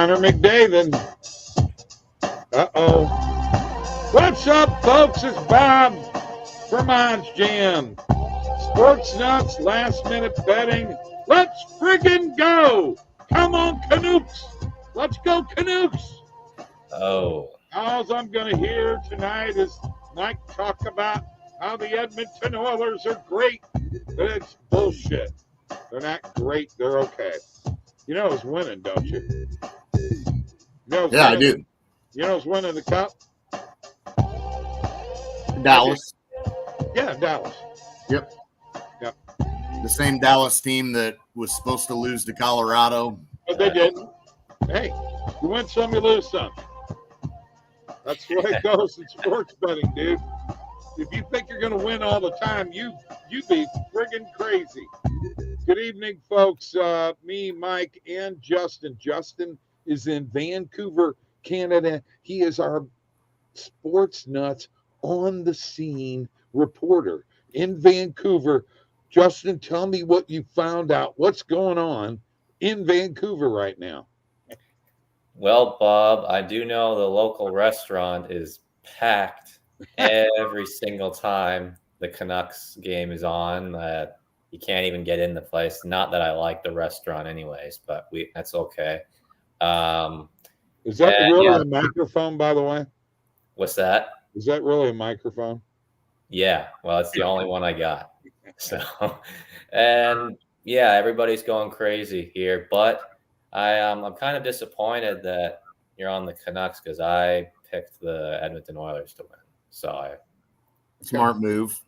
Connor McDavid. Uh-oh. What's up, folks? It's Bob from OddsJam. Sports Nuts, last-minute betting. Let's friggin' go. Come on, Canucks. Let's go, Canucks. Oh. All I'm going to hear tonight is Mike talk about how the Edmonton Oilers are great. But it's bullshit. They're not great. They're okay. You know who's winning, don't you? I do. You know who's winning the cup? Dallas. Yeah, Dallas. Yep. The same Dallas team that was supposed to lose to Colorado. But they didn't. Hey, you win some, you lose some. That's the way it goes in sports betting, dude. If you think you're going to win all the time, you be friggin' crazy. Good evening, folks. Me, Mike, and Justin. Justin is in Vancouver, Canada. He is our Sports Nuts on the scene reporter in Vancouver. Justin, tell me what you found out. What's going on in Vancouver right now? Well, Bob, I do know the local restaurant is packed every single time the Canucks game is on. You can't even get in the place. Not that I like the restaurant anyways, but that's okay. Is that really a microphone, by the way? What's that? Is that really a microphone? Yeah. Well, it's the only one I got. So, and yeah, everybody's going crazy here, but I'm kind of disappointed that you're on the Canucks because I picked the Edmonton Oilers to win. So Smart move.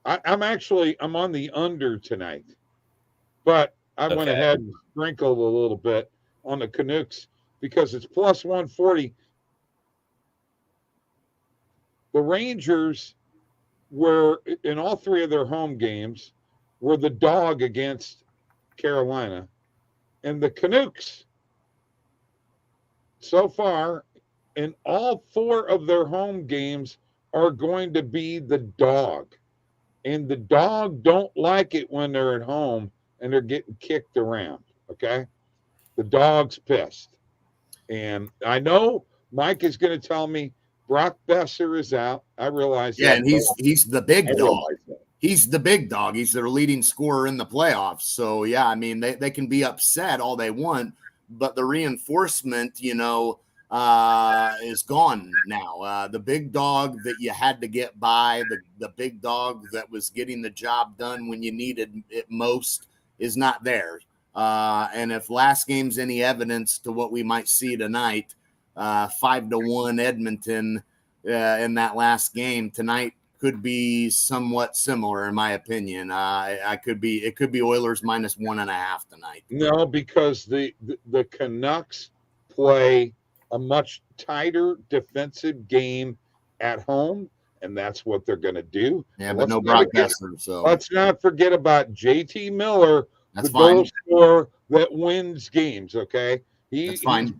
I'm on the under tonight, but I went ahead and sprinkled a little bit on the Canucks because it's plus 140. The Rangers were, in all three of their home games, were the dog against Carolina. And the Canucks, so far, in all four of their home games, are going to be the dog. And the dog don't like it when they're at home and they're getting kicked around, okay? The dog's pissed. And I know Mike is going to tell me Brock Besser is out. I realize that. Yeah, and he's the big dog. He's the big dog. He's their leading scorer in the playoffs. So, yeah, I mean, they can be upset all they want, but the reinforcement, is gone now. The big dog that you had to get by, the big dog that was getting the job done when you needed it most is not there. And if last game's any evidence to what we might see tonight, 5-1 Edmonton in that last game tonight could be somewhat similar, in my opinion. It could be Oilers minus 1.5 tonight. No, because the Canucks play a much tighter defensive game at home, and that's what they're going to do. Yeah, but no Brock Besser. So let's not forget about JT Miller, that's the fine. goal scorer that wins games. Okay, that's fine.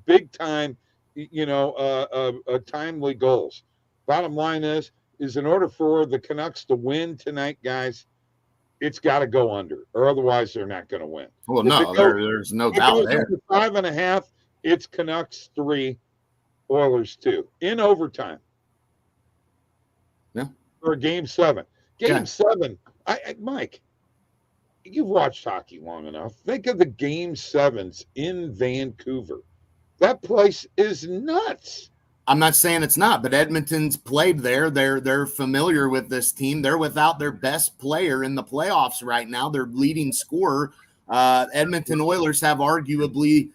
Big time, timely goals. Bottom line is in order for the Canucks to win tonight, guys, it's got to go under, or otherwise they're not going to win. Well, no, there's no doubt there. 5.5, it's Canucks 3, Oilers 2 in overtime. Yeah. For Game 7. Game 7. Mike, you've watched hockey long enough. Think of the Game 7s in Vancouver. That place is nuts. I'm not saying it's not, but Edmonton's played there. They're familiar with this team. They're without their best player in the playoffs right now. Their leading scorer. Edmonton Oilers have arguably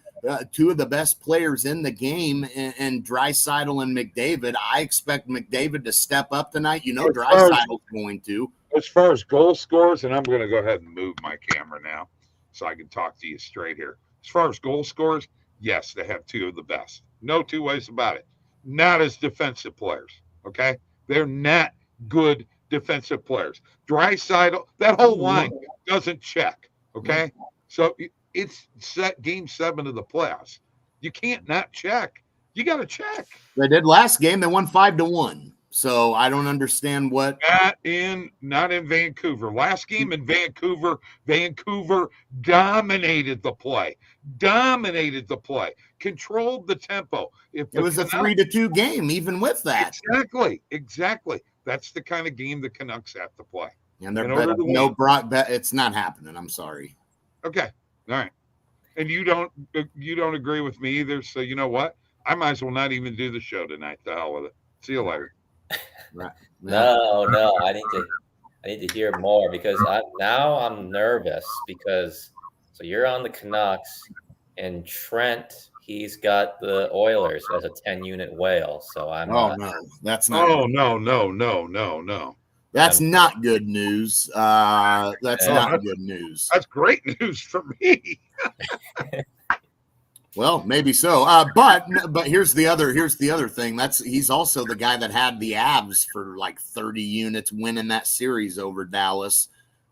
two of the best players in the game, and Draisaitl and McDavid. I expect McDavid to step up tonight. Draisaitl's going to. As far as goal scorers, and I'm going to go ahead and move my camera now so I can talk to you straight here. As far as goal scorers, yes, they have two of the best. No two ways about it. Not as defensive players, okay? They're not good defensive players. Draisaitl, that whole line doesn't check, okay? So it's set Game 7 of the playoffs. You can't not check. You got to check. They did last game. They won 5-1. So I don't understand what. Not in Vancouver. Last game in Vancouver dominated the play. Controlled the tempo. It was a 3-2 game, even with that. Exactly. That's the kind of game the Canucks have to play. And they're no Brock bet. It's not happening. I'm sorry. Okay. All right. And you don't agree with me either. So you know what? I might as well not even do the show tonight. The hell with it. See you later. Right. No. I need to hear more because I'm nervous because so you're on the Canucks and Trent, he's got the Oilers as a 10-unit whale. So I'm. No, that's not. Oh no. That's not good news. That's not good news. That's great news for me. Well, maybe so. But here's the other thing. He's also the guy that had the Avs for like 30 units winning that series over Dallas.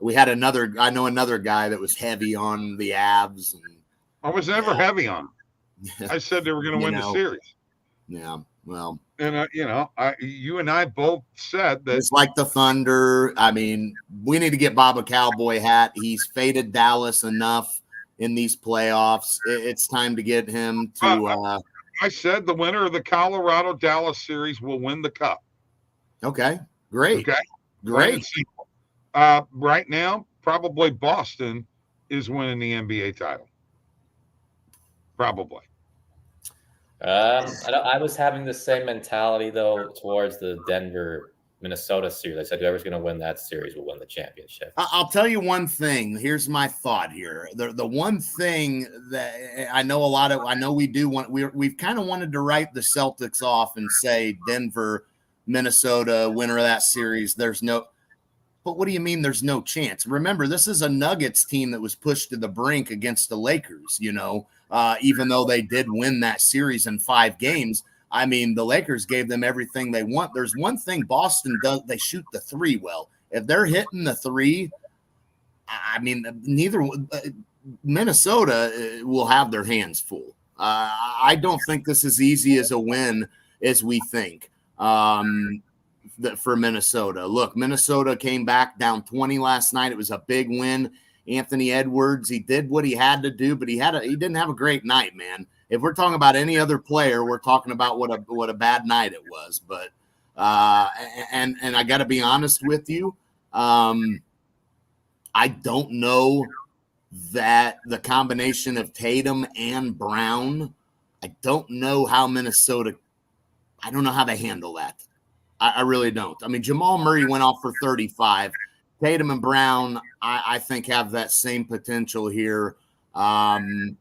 I know another guy that was heavy on the Avs. And, I was never heavy on them. I said they were going to win the series. Yeah. Well, and you and I both said that it's like the Thunder. I mean, we need to get Bob a cowboy hat. He's faded Dallas enough in these playoffs. It's time to get him to. I said the winner of the Colorado Dallas series will win the cup. Okay, great. Okay, great. Right now, probably Boston is winning the NBA title. Probably. I was having the same mentality though towards the Denver-Minnesota series. I said whoever's going to win that series will win the championship. I'll tell you one thing. Here's my thought here. The one thing that we've kind of wanted to write the Celtics off and say Denver, Minnesota, winner of that series. But what do you mean there's no chance? Remember, this is a Nuggets team that was pushed to the brink against the Lakers, even though they did win that series in 5 games. I mean, the Lakers gave them everything they want. There's one thing Boston does. They shoot the 3 well. If they're hitting the 3, I mean, Minnesota will have their hands full. I don't think this is easy as a win as we think. For Minnesota. Look, Minnesota came back down 20 last night. It was a big win. Anthony Edwards, he did what he had to do, but he didn't have a great night, man. If we're talking about any other player, we're talking about what a bad night it was. But and I got to be honest with you, I don't know that the combination of Tatum and Brown, I don't know how they handle that. I really don't. I mean, Jamal Murray went off for 35. Tatum and Brown, I think, have that same potential here. Look,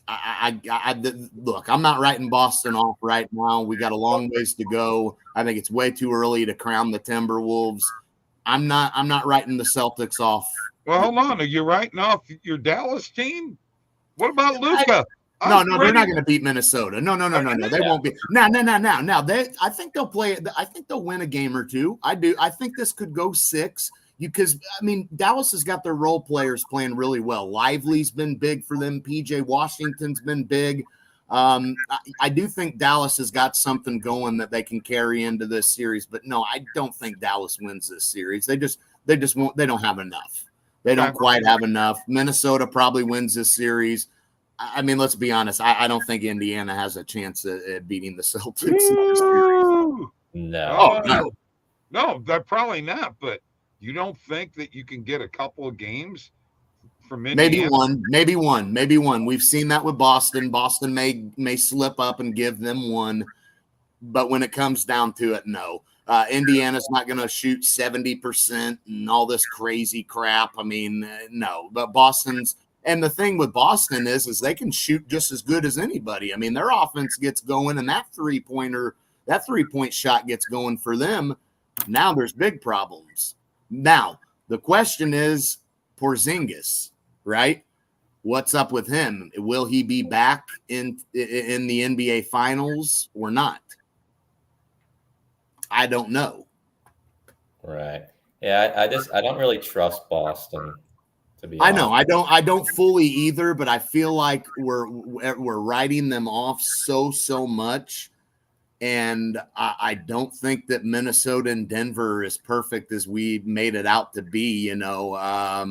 I'm not writing Boston off right now. We got a long ways to go. I think it's way too early to crown the Timberwolves. I'm not writing the Celtics off. Well, hold on. Are you writing off your Dallas team? What about Luka? No, they're not going to beat Minnesota. No. They won't be. No. I think they'll play. I think they'll win a game or two. I do. I think this could go 6. Because I mean, Dallas has got their role players playing really well. Lively's been big for them. PJ Washington's been big. I do think Dallas has got something going that they can carry into this series. But no, I don't think Dallas wins this series. They just won't. They don't have enough. They don't quite have enough. Minnesota probably wins this series. I mean, let's be honest. I don't think Indiana has a chance at beating the Celtics in this series. No, they're probably not. But you don't think that you can get a couple of games from Indiana? Maybe one. We've seen that with Boston. Boston may slip up and give them one, but when it comes down to it, no. Indiana's not going to shoot 70% and all this crazy crap. I mean, no. But Boston's. And the thing with Boston is they can shoot just as good as anybody. I mean, their offense gets going, and that 3-point shot gets going for them. Now there's big problems. Now, the question is Porzingis, right? What's up with him? Will he be back in the NBA Finals or not? I don't know. Right. Yeah, I don't really trust Boston. I know I don't fully either, but I feel like we're writing them off so much, And I don't think that Minnesota and Denver are as perfect as we made it out to be. That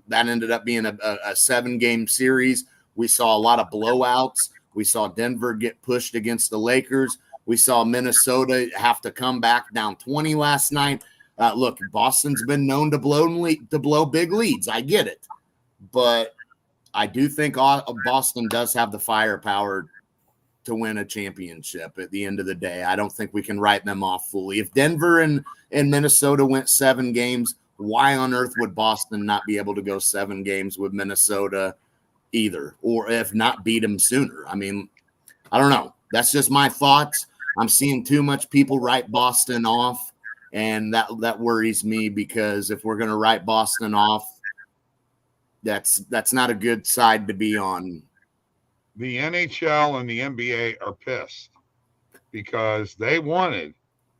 ended up being a 7-game series. We saw a lot of blowouts. We saw Denver get pushed against the Lakers. We saw Minnesota have to come back down 20 last night. Look, Boston's been known to blow big leads. I get it. But I do think Boston does have the firepower to win a championship at the end of the day. I don't think we can write them off fully. If Denver and Minnesota went 7 games, why on earth would Boston not be able to go 7 games with Minnesota either? Or if not, beat them sooner? I mean, I don't know. That's just my thoughts. I'm seeing too much people write Boston off, and that worries me, because if we're going to write Boston off, that's not a good side to be on. The NHL and the NBA are pissed because they wanted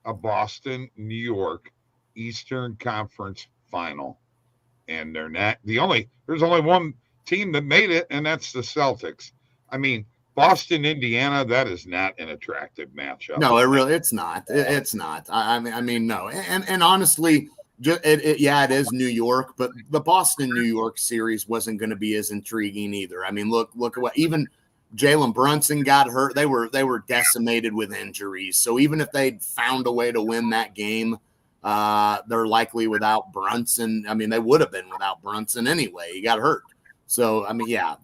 a Boston, New York, Eastern Conference final. And they're not there's only one team that made it, and that's the Celtics. I mean, Boston, Indiana, that is not an attractive matchup. No, it's not. It's not. I mean, no. And honestly, it is New York, but the Boston New York series wasn't going to be as intriguing either. I mean, look at what even Jalen Brunson got hurt. They were decimated with injuries. So even if they'd found a way to win that game, they're likely without Brunson. I mean, they would have been without Brunson anyway. He got hurt. So I mean, yeah,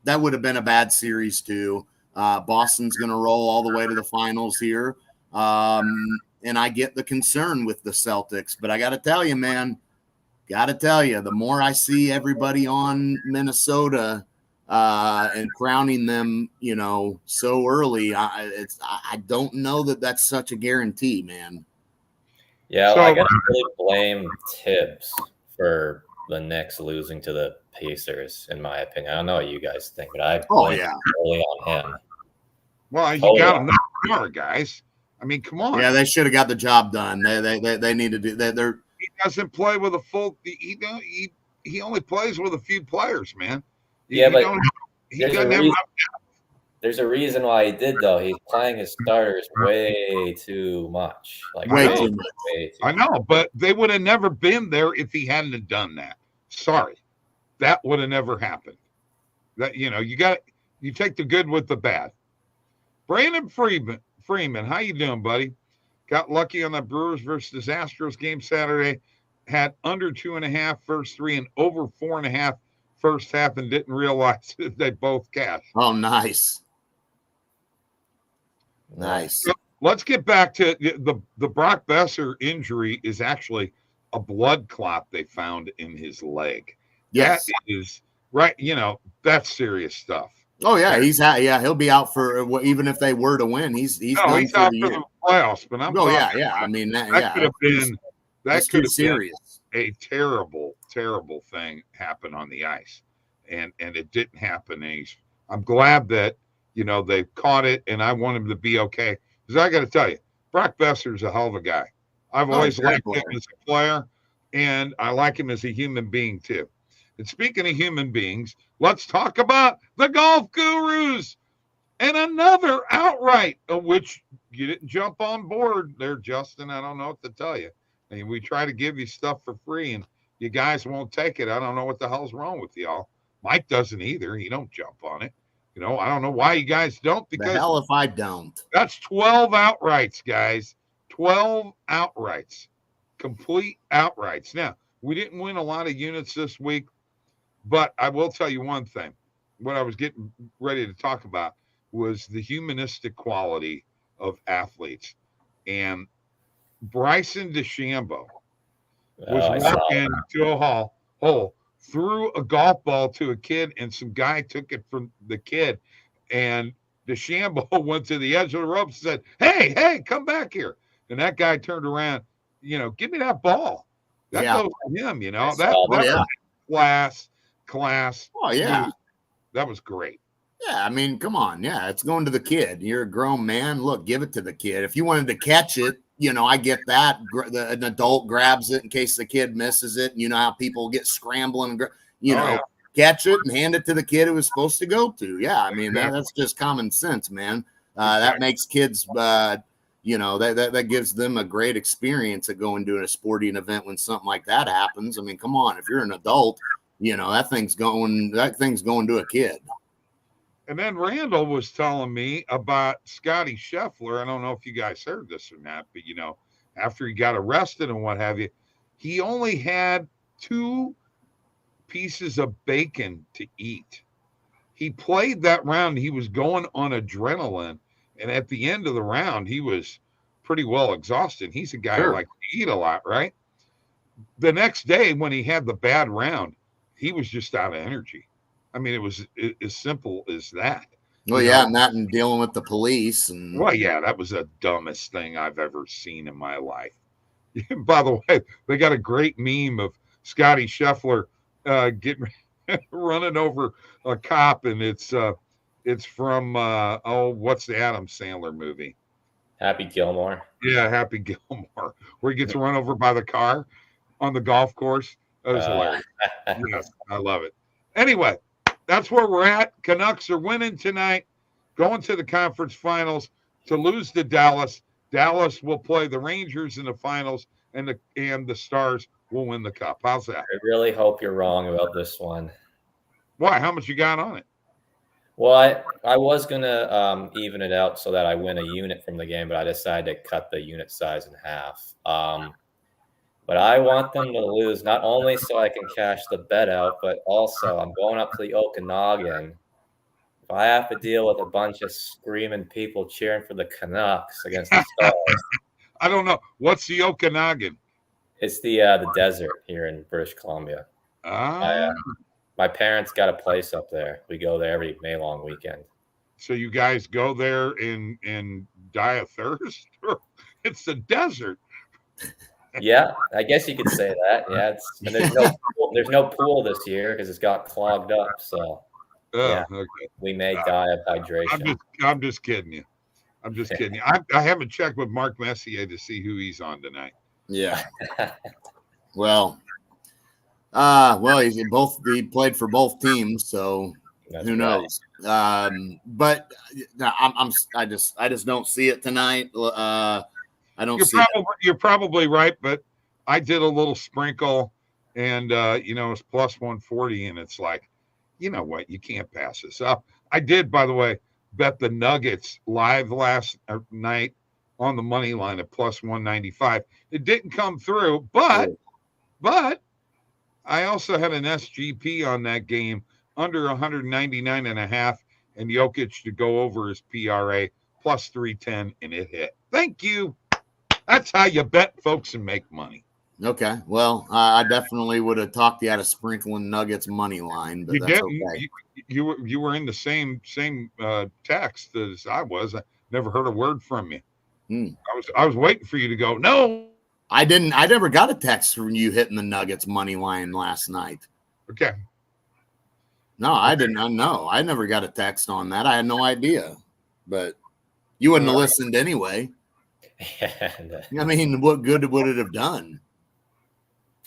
that would have been a bad series too. Boston's going to roll all the way to the finals here. And I get the concern with the Celtics, but I got to tell you, man, the more I see everybody on Minnesota and crowning them, so early, I don't know that that's such a guarantee, man. Yeah, I got to really blame Tibbs for the Knicks losing to the Pacers, in my opinion. I don't know what you guys think, but I blame really on him. Well, you got him there, guys. I mean, come on. Yeah, they should have got the job done. They need to do that. He doesn't play with a full. He only plays with a few players, man. There's a reason why he did, though. He's playing his starters way too much. Way too much. I know, but they would have never been there if he hadn't have done that. Sorry, that would have never happened. That you take the good with the bad. Brandon Freeman, how you doing, buddy? Got lucky on the Brewers versus Astros game Saturday. Had under 2.5 first 3 and over 4.5 first half, and didn't realize that they both cashed. Oh, nice. Nice. So let's get back to the Brock Besser injury. Is actually a blood clot they found in his leg. Yes. That is right. That's serious stuff. Oh yeah, he'll be out for even if they were to win. He's out for the playoffs. But I'm I mean that could have been serious. A terrible thing happen on the ice, and it didn't happen. I'm glad that they caught it, and I want him to be okay, because I got to tell you, Brock Besser's a hell of a guy. I've always liked him as a player, and I like him as a human being too. And speaking of human beings, let's talk about the golf gurus and another outright, of which you didn't jump on board there, Justin. I don't know what to tell you. I mean, we try to give you stuff for free, and you guys won't take it. I don't know what the hell's wrong with y'all. Mike doesn't either. He don't jump on it. I don't know why you guys don't. Because the hell if I don't. That's 12 outrights, guys. 12 outrights. Complete outrights. Now, we didn't win a lot of units this week, but I will tell you one thing. What I was getting ready to talk about was the humanistic quality of athletes. And Bryson DeChambeau was walking to a hole, threw a golf ball to a kid, and some guy took it from the kid. And DeChambeau went to the edge of the ropes and said, hey, come back here. And that guy turned around, give me that ball. That goes to him, That was class. Oh, yeah. That was great. Yeah, I mean, come on. Yeah, it's going to the kid. You're a grown man. Look, give it to the kid. If you wanted to catch it, I get that. An adult grabs it in case the kid misses it. You know how people get scrambling, catch it and hand it to the kid it was supposed to go to. Yeah, I mean, that's just common sense, man. That makes kids, that gives them a great experience at going to a sporting event when something like that happens. I mean, come on, if you're an adult, that thing's going to a kid. And then Randall was telling me about Scotty Scheffler. I don't know if you guys heard this or not, but after he got arrested and what have you, he only had 2 pieces of bacon to eat. He played that round. He was going on adrenaline. And at the end of the round, he was pretty well exhausted. He's a guy who likes to eat a lot, right? The next day, when he had the bad round, he was just out of energy. I mean, it was as simple as that. Well, and that and dealing with the police. Well, yeah, that was the dumbest thing I've ever seen in my life. By the way, they got a great meme of Scotty Scheffler getting running over a cop, and it's from what's the Adam Sandler movie? Happy Gilmore. Yeah, Happy Gilmore, where he gets run over by the car on the golf course. That was hilarious. Yes, I love it. Anyway, that's where we're at. Canucks are winning tonight, going to the conference finals to lose to Dallas. Dallas will play the Rangers in the finals, and the Stars will win the cup. How's that? I really hope you're wrong about this one. Why? How much you got on it? Well, I was going to even it out so that I win a unit from the game, but I decided to cut the unit size in half. But I want them to lose, not only so I can cash the bet out, but also I'm going up to the Okanagan. If I have to deal with a bunch of screaming people cheering for the Canucks against the Stars. I don't know. What's the Okanagan? It's the desert here in British Columbia. My parents got a place up there. We go there every May long weekend. So you guys go there and die of thirst? It's the desert. Yeah, I guess you could say that. Yeah, and there's no pool this year because it's got clogged up. So okay. We may die of hydration. I'm just kidding you. I'm just kidding you. I haven't checked with Mark Messier to see who he's on tonight. Yeah. Well, he played for both teams, so who knows? But I just don't see it tonight. I don't see it. You're probably right, but I did a little sprinkle, and it's plus 140, and it's like, you know what? You can't pass this up. I did, by the way, bet the Nuggets live last night on the money line at plus 195. It didn't come through, but I also had an SGP on that game under 199.5, and Jokic to go over his PRA plus 310, and it hit. Thank you. That's how you bet, folks, and make money. Okay. Well, I definitely would have talked you out of sprinkling Nuggets money line, but that's okay. You were in the same text as I was. I never heard a word from you. I was waiting for you to go, no. I didn't. I never got a text from you hitting the Nuggets money line last night. Okay. No, I didn't. No, I never got a text on that. I had no idea, but you wouldn't have listened anyway. I mean, what good would it have done?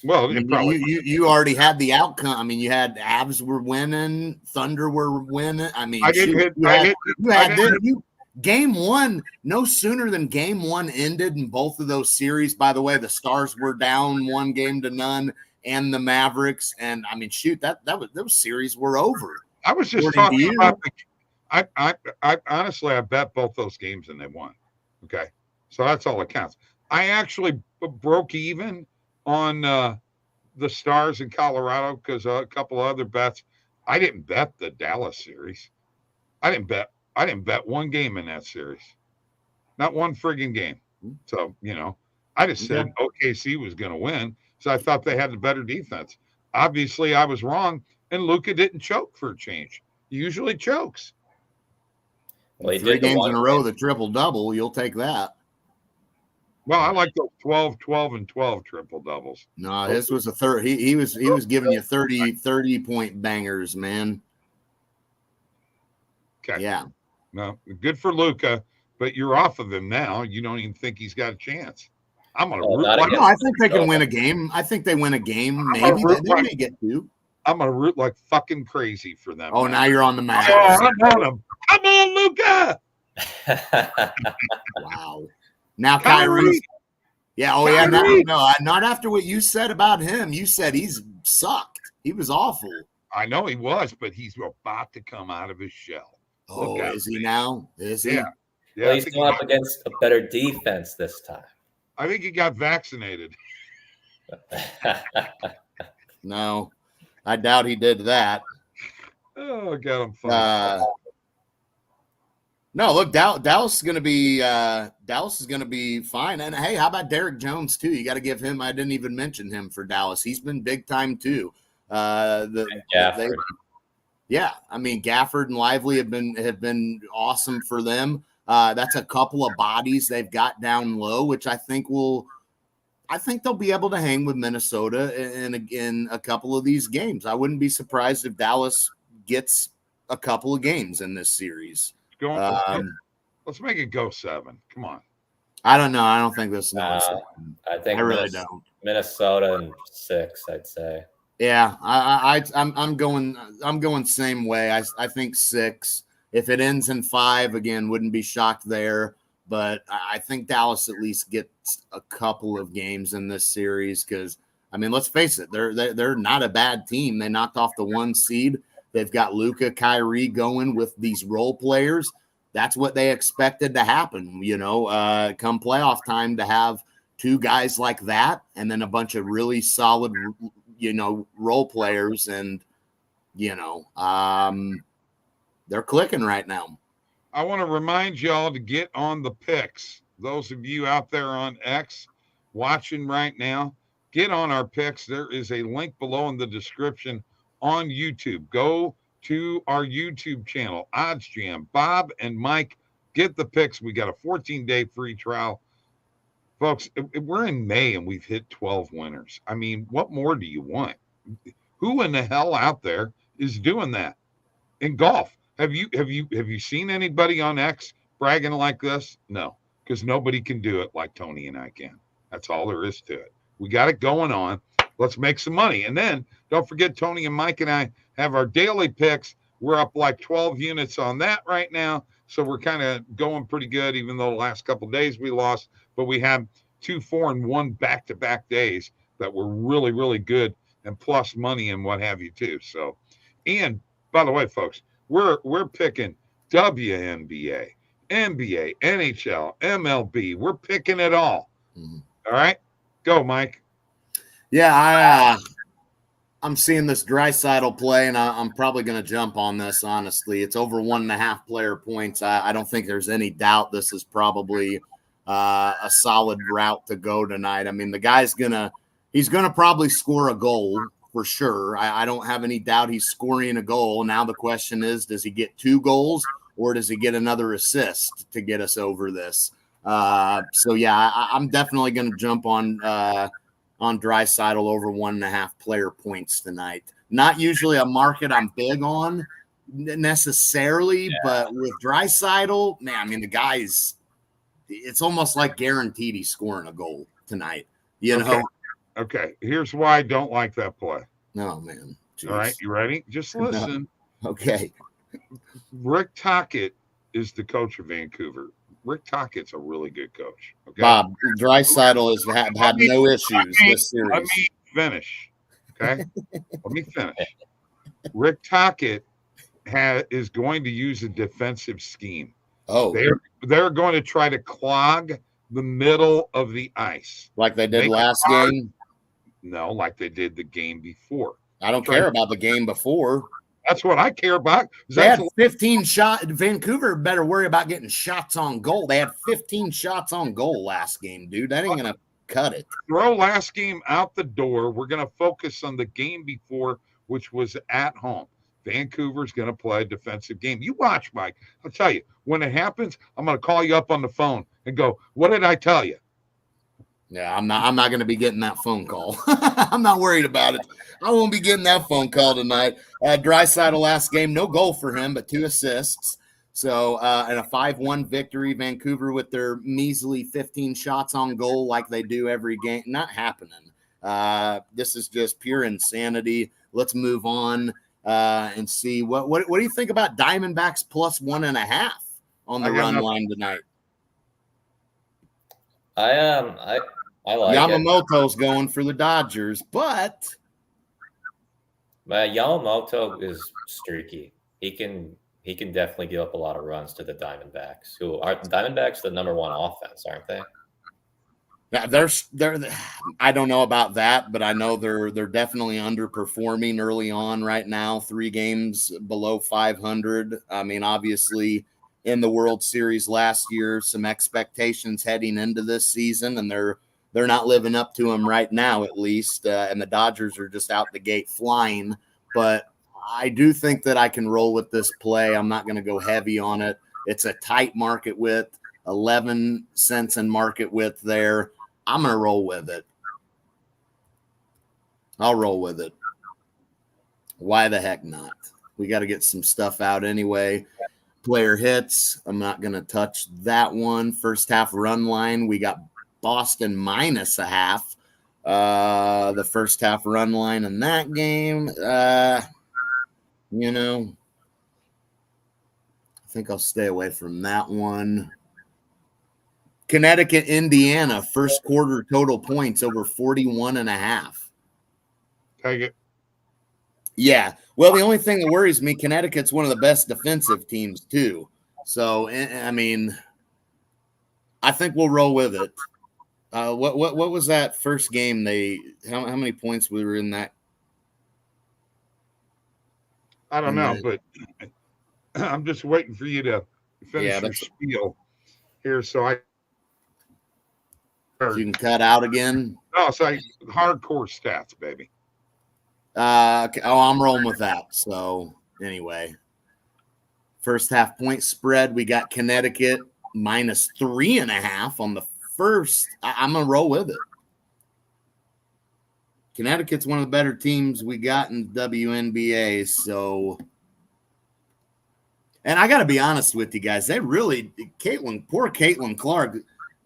Well, you already had the outcome. I mean, you had Avs were winning, Thunder were winning. I mean, game one, no sooner than game one ended in both of those series. By the way, the Stars were down 1-0, and the Mavericks. And I mean, shoot, those series were over. I was just talking about I honestly, I bet both those games and they won. Okay. So that's all that counts. I actually broke even on the Stars in Colorado because a couple of other bets. I didn't bet the Dallas series. I didn't bet one game in that series. Not one friggin' game. So, I just said OKC was going to win. So I thought they had the better defense. Obviously, I was wrong. And Luka didn't choke for a change. He usually chokes. Well, 3 games in a row, the triple-double. You'll take that. Well, I like those 12, 12, and 12 triple doubles. No, this was a third. He was giving you 30 point bangers, man. Okay. Yeah. No, good for Luka, but you're off of him now. You don't even think he's got a chance. I'm gonna root. No, I think they can win a game. I think they win a game. Maybe they may get 2. I'm gonna root like fucking crazy for them. Oh, now you're on the Mavericks. Oh, I'm on him. Come on, Luka. Wow. Now Kyrie. Kyrie. Yeah. Oh, yeah. Kyrie. No, not after what you said about him. You said he's sucked. He was awful. I know he was, but he's about to come out of his shell. Oh, is he now? Is he? Yeah. Yeah. Well, he's going up against a better defense this time. I think he got vaccinated. No, I doubt he did that. Oh, got him fun. No, look, Dallas is going to be fine. And hey, how about Derek Jones too? You got to give him. I didn't even mention him for Dallas. He's been big time too. Yeah, I mean Gafford and Lively have been awesome for them. That's a couple of bodies they've got down low, which I think they'll be able to hang with Minnesota in a couple of these games. I wouldn't be surprised if Dallas gets a couple of games in this series. Let's make it go 7. Come on. I don't know. I don't think this is going 7. I think I really don't. Minnesota and 6, I'd say. Yeah, I'm going same way. I think 6. If it ends in 5, again, wouldn't be shocked there. But I think Dallas at least gets a couple of games in this series because, I mean, let's face it, they're not a bad team. They knocked off the 1 seed. They've got Luka, Kyrie going with these role players. That's what they expected to happen, come playoff time, to have 2 guys like that and then a bunch of really solid, role players. And, they're clicking right now. I want to remind y'all to get on the picks. Those of you out there on X watching right now, get on our picks. There is a link below in the description on YouTube. Go to our YouTube channel, OddsJam. Bob and Mike, get the picks. We got a 14-day free trial. Folks, we're in May and we've hit 12 winners. I mean, what more do you want? Who in the hell out there is doing that in golf? Have you seen anybody on X bragging like this? No, because nobody can do it like Tony and I can. That's all there is to it. We got it going on. Let's make some money. And then don't forget, Tony and Mike and I have our daily picks. We're up like 12 units on that right now. So we're kind of going pretty good, even though the last couple of days we lost. But we have 2, 4, and 1 back-to-back days that were really, really good, and plus money and what have you too. So, and by the way, folks, we're picking WNBA, NBA, NHL, MLB. We're picking it all. Mm-hmm. All right, go, Mike. Yeah, I'm seeing this Draisaitl play, and I'm probably going to jump on this. Honestly, it's over 1.5 player points. I don't think there's any doubt this is probably a solid route to go tonight. I mean, the guy's he's gonna probably score a goal for sure. I don't have any doubt he's scoring a goal. Now the question is, does he get 2 goals or does he get another assist to get us over this? So yeah, I'm definitely going to jump on Draisaitl over 1.5 player points tonight. Not usually a market I'm big on necessarily, but with Draisaitl, man, I mean, the guy's, it's almost like guaranteed he's scoring a goal tonight. Okay, here's why I don't like that play. No, man. Jeez. All right, you ready? Just listen. No. Okay. Rick Tocchet is the coach of Vancouver. Rick Tockett's a really good coach. Okay? Bob, Draisaitl has had no issues this series. Let me finish. Okay? Let me finish. Rick Tocchet is going to use a defensive scheme. Oh. They're going to try to clog the middle of the ice. Like they did last game? No, like they did the game before. I don't care about the game before. That's what I care about. They had 15 shots. Vancouver better worry about getting shots on goal. They had 15 shots on goal last game, dude. That ain't going to cut it. Throw last game out the door. We're going to focus on the game before, which was at home. Vancouver's going to play a defensive game. You watch, Mike. I'll tell you, when it happens, I'm going to call you up on the phone and go, what did I tell you? Yeah, I'm not going to be getting that phone call. I'm not worried about it. I won't be getting that phone call tonight. Draisaitl last game, no goal for him, but 2 assists. So, and a 5-1 victory. Vancouver with their measly 15 shots on goal like they do every game. Not happening. This is just pure insanity. Let's move on and see what do you think about Diamondbacks plus 1.5? on the I got run nothing. line tonight. I like it. Yamamoto's going for the Dodgers, but Yamamoto is streaky. He can definitely give up a lot of runs to the Diamondbacks. Who are Diamondbacks the number one offense, aren't they? yeah, they're I don't know about that, but I know they're definitely underperforming early on right now. 3 games below 500. I mean, obviously in the World Series last year, some expectations heading into this season, and they're not living up to them right now, at least. And the Dodgers are just out the gate flying. But I do think that I can roll with this play. I'm not going to go heavy on it. It's a tight market width, 11 cents in market width there. I'm going to roll with it. I'll roll with it. Why the heck not? We got to get some stuff out anyway. Player hits. I'm not going to touch that one. First half run line. We got Boston minus a half. The first half run line in that game. I think I'll stay away from that one. Connecticut, Indiana, first quarter total points over 41.5. Take it. Yeah. Well, the only thing that worries me, Connecticut's one of the best defensive teams too. So, I mean, I think we'll roll with it. What was that first game? How many points we were in that? I don't know, but I'm just waiting for you to finish your spiel here, so you can cut out again. No, it's like hardcore stats, baby. I'm rolling with that. So anyway, first half point spread, we got Connecticut minus 3.5 on the first. I'm gonna roll with it. Connecticut's one of the better teams we got in WNBA. So, and I got to be honest with you guys, poor Caitlin Clark,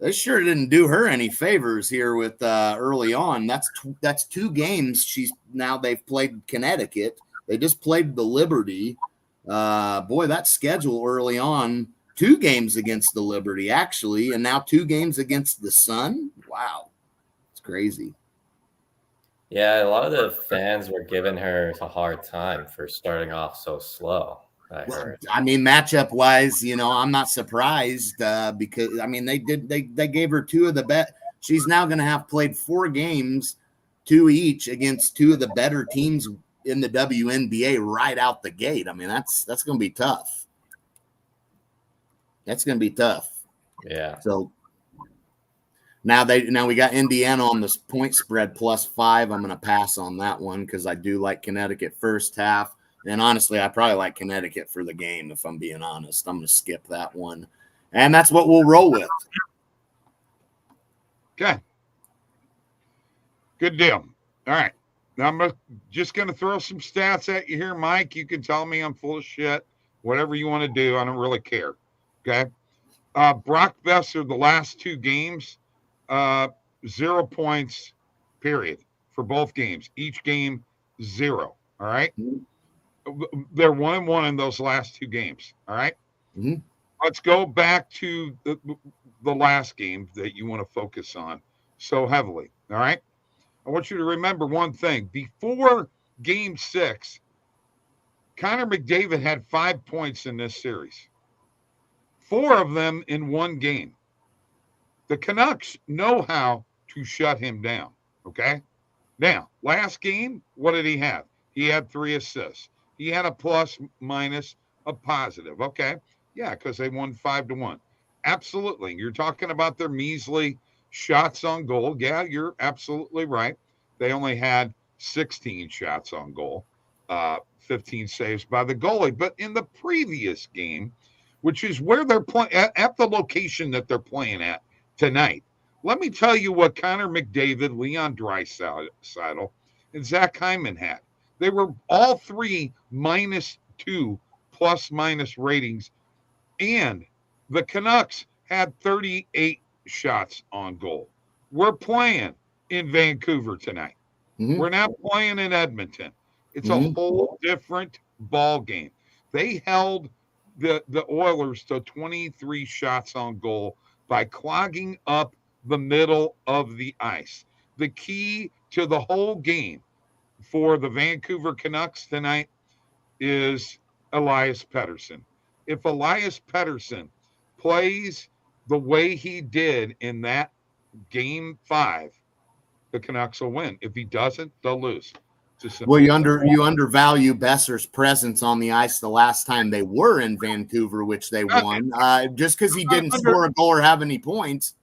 they sure didn't do her any favors here with early on. That's 2 games. They've played Connecticut. They just played the Liberty. Boy, that schedule early on, 2 games against the Liberty actually, and now 2 games against the Sun. Wow, it's crazy. Yeah, a lot of the fans were giving her a hard time for starting off so slow. I mean, matchup wise, I'm not surprised because I mean they gave her 2 of the bet. She's now going to have played 4 games, 2 each against 2 of the better teams in the WNBA right out the gate. I mean, that's going to be tough. That's going to be tough. Yeah. So now we got Indiana on this point spread +5. I'm going to pass on that one because I do like Connecticut first half. And honestly, I probably like Connecticut for the game, if I'm being honest. I'm going to skip that one. And that's what we'll roll with. Okay. Good deal. All right. Now I'm just going to throw some stats at you here, Mike. You can tell me I'm full of shit. Whatever you want to do, I don't really care. Okay. Brock Besser, the last 2 games, 0 points, period, for both games. Each game, 0. All right. They're 1-1 in those last 2 games. All right. Mm-hmm. Let's go back to the last game that you want to focus on so heavily. All right. I want you to remember one thing. Before game 6, Connor McDavid had 5 points in this series, 4 of them in 1 game. The Canucks know how to shut him down. Okay. Now, last game, what did he have? He had 3 assists. He had a plus, minus, a positive. Okay. Yeah, because they won 5-1. Absolutely. You're talking about their measly shots on goal. Yeah, you're absolutely right. They only had 16 shots on goal, 15 saves by the goalie. But in the previous game, which is where they're playing, at the location that they're playing at tonight, let me tell you what Connor McDavid, Leon Draisaitl, and Zach Hyman had. They were all 3 -2 plus-minus ratings, and the Canucks had 38 shots on goal. We're playing in Vancouver tonight. Mm-hmm. We're not playing in Edmonton. It's a whole different ball game. They held the Oilers to 23 shots on goal by clogging up the middle of the ice. The key to the whole game for the Vancouver Canucks tonight is Elias Pettersson. If Elias Pettersson plays the way he did in that game 5, the Canucks will win. If he doesn't, they'll lose. Well, you undervalue Besser's presence on the ice the last time they were in Vancouver, which they won. Just because he didn't score a goal or have any points.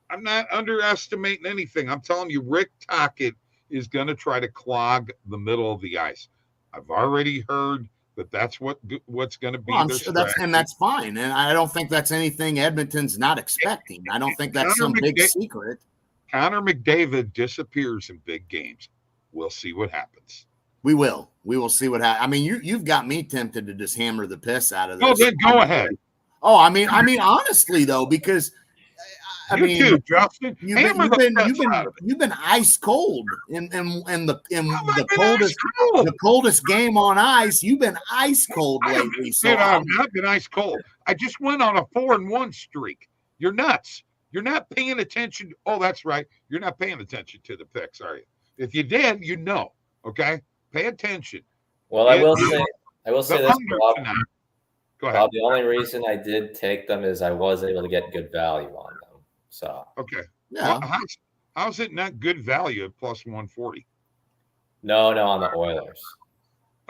I'm not underestimating anything. I'm telling you, Rick Tocchet is going to try to clog the middle of the ice. I've already heard that that's what's going to be. Well, I'm sure that's fine, and I don't think that's anything Edmonton's not expecting. I don't think that's some big secret. Connor McDavid disappears in big games. We'll see what happens. We will see what happens. I mean, you've got me tempted to just hammer the piss out of this. Oh, then go ahead. Oh, I mean, honestly though, because too, Justin. You've been ice cold in the coldest game on ice. You've been ice cold lately. So I've not been ice cold. I just went on a 4-1 streak. You're nuts. You're not paying attention. Oh, that's right. You're not paying attention to the picks, are you? If you did, you know. Okay, pay attention. Well, I will say this, Bob. Go ahead. Bob, the only reason I did take them is I was able to get good value on them. So okay, yeah. Well, how's it not good value at plus 140? No, on the Oilers.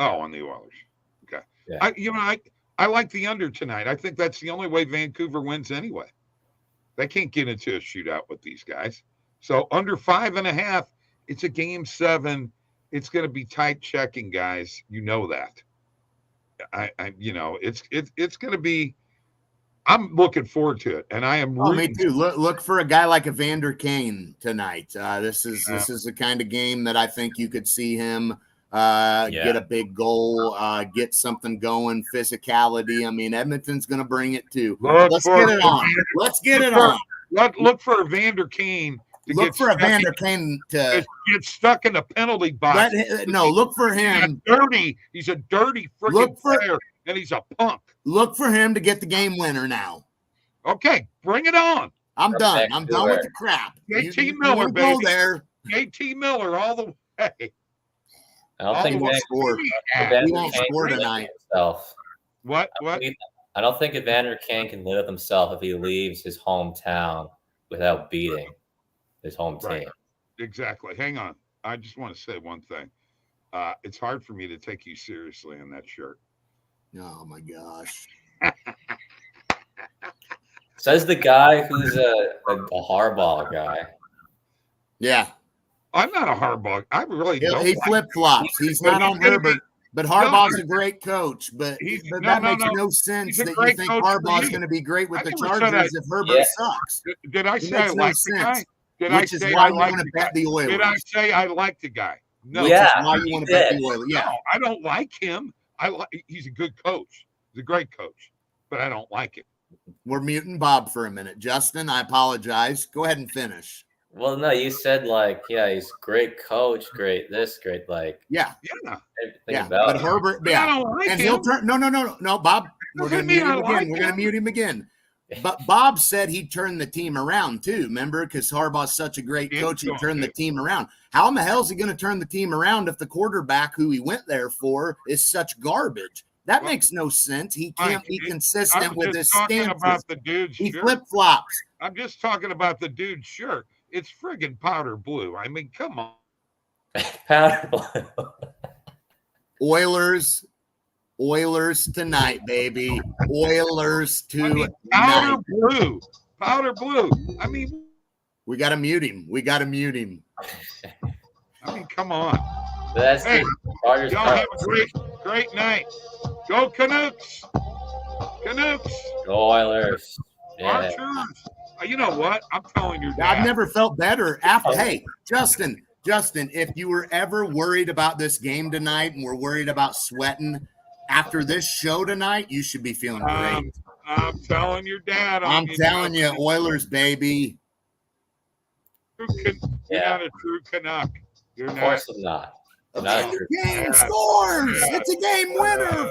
Oh, on the Oilers. Okay. Yeah. I like the under tonight. I think that's the only way Vancouver wins anyway. They can't get into a shootout with these guys. So under 5.5. It's a game 7. It's going to be tight checking, guys. You know that. It's going to be. I'm looking forward to it, and I am. Oh, me too. Look for a guy like Evander Kane tonight. This is the kind of game that I think you could see him get a big goal, get something going, physicality. I mean, Edmonton's going to bring it too. Let's get it on. Look for Evander Kane. Look for Evander Kane to get stuck in the penalty box. Look for him. He's a dirty freaking player, and he's a punk. Look for him to get the game winner now. Okay, bring it on. I'm done. I'm done with the crap. JT Miller, baby. Go there. JT Miller all the way. I don't think he won't score tonight. What? I don't think Evander Kane can live with himself if he leaves his hometown without beating his home team. Exactly. Hang on. I just want to say one thing. It's hard for me to take you seriously in that shirt. Oh my gosh. Says the guy who's a hardball guy. Yeah. I'm not a hardball. I really don't. He flip-flops. He's not on Herbert. But Harbaugh's a great coach. But that makes no sense that you think Harbaugh's going to be great with the Chargers if Herbert sucks. Did I say I like the guy? Which is why you want to bet the Oilers. Did I say I like the guy? No. Yeah, why you want to bet the Oilers. Yeah. No, I don't like him. He's a good coach. He's a great coach. But I don't like him. We're muting Bob for a minute. Justin, I apologize. Go ahead and finish. Well, no, you said he's great coach, great this, great yeah. But Herbert, I don't like and him. He'll turn. No, Bob. We're going to mute him again. We're going to mute him again. But Bob said he'd turn the team around too. Remember, because Harbaugh's such a great coach, he'd turn the team around. How in the hell is he going to turn the team around if the quarterback who he went there for is such garbage? That makes no sense. He can't be consistent with his stances. He flip-flops. I'm just talking about the dude's shirt. It's friggin' powder blue. I mean, come on. Powder blue. Oilers tonight, baby. Oilers tonight. Powder blue. I mean, we got to mute him. I mean, come on. That's y'all have a great night. Go Canucks. Go Oilers. Yeah. Archers. You know what? I'm telling you, I've never felt better after. Hey, Justin, if you were ever worried about this game tonight and were worried about sweating after this show tonight, you should be feeling great. I'm telling your dad. I'm telling you, Oilers, baby. You're not a true Canuck. Of course I'm not. Game scores. It's a game winner.